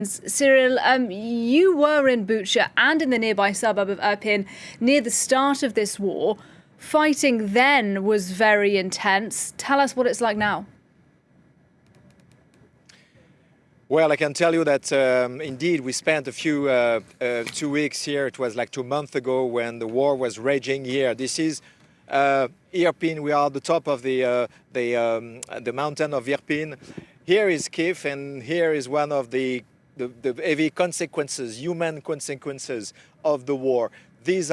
Cyril, you were in Bucha and in the nearby suburb of Irpin near the start of this war. Fighting then was very intense. Tell us what it's like now. Well, I can tell you that indeed we spent a few 2 weeks here. It was like 2 months ago when the war was raging here. This is Irpin. We are at the top of the mountain of Irpin. Here is Kiev, and here is one of the heavy consequences, human consequences of the war. This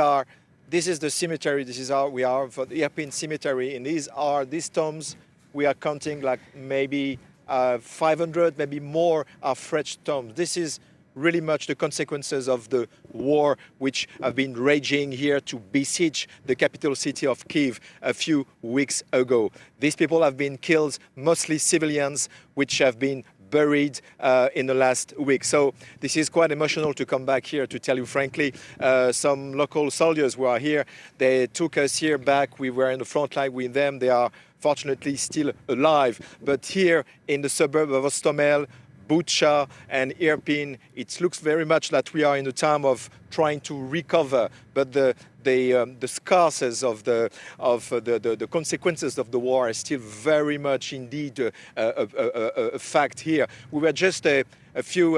is the cemetery. We are for the Irpin cemetery, and these tombs we are counting like maybe 500, maybe more are fresh tombs. This is really much the consequences of the war which have been raging here to besiege the capital city of Kiev a few weeks ago. These people have been killed, mostly civilians, which have been buried in the last week. So this is quite emotional to come back here, to tell you frankly. Some local soldiers who are here, they took us here back. We were in the front line with them. They are fortunately still alive. But here in the suburb of Ostomel, Bucha and Irpin, it looks very much that we are in a time of trying to recover, but the scars of the consequences of the war are still very much indeed a fact here. We were just a few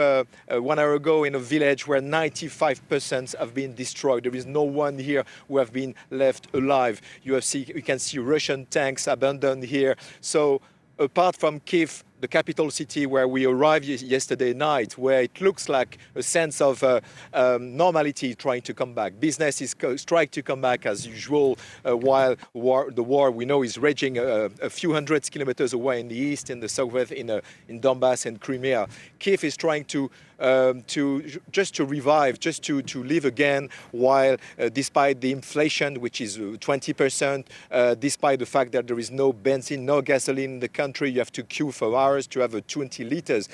1 hour ago in a village where 95% have been destroyed. There is no one here who have been left alive. You can see Russian tanks abandoned here. So apart from Kiev, the capital city where we arrived yesterday night, where it looks like a sense of normality trying to come back. Business is trying to come back as usual, while the war we know is raging a few hundred kilometers away in the east, in the southwest, in Donbass and Crimea. Kiev is trying to revive, just to live again, while despite the inflation, which is 20%, despite the fact that there is no benzene, no gasoline in the country, you have to queue for hours to have 20 liters.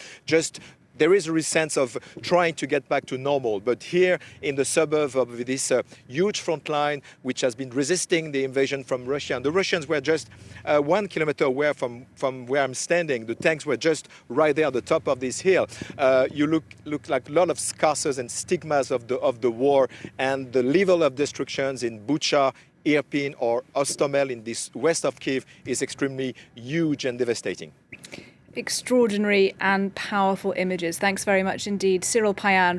There is a real sense of trying to get back to normal. But here in the suburb of this huge front line, which has been resisting the invasion from Russia, and the Russians were just 1 kilometer away from where I'm standing. The tanks were just right there at the top of this hill. You look like a lot of scars and stigmas of the war, and the level of destructions in Bucha, Irpin or Ostomel in this west of Kiev is extremely huge and devastating. Extraordinary and powerful images. Thanks very much indeed, Cyril Payen.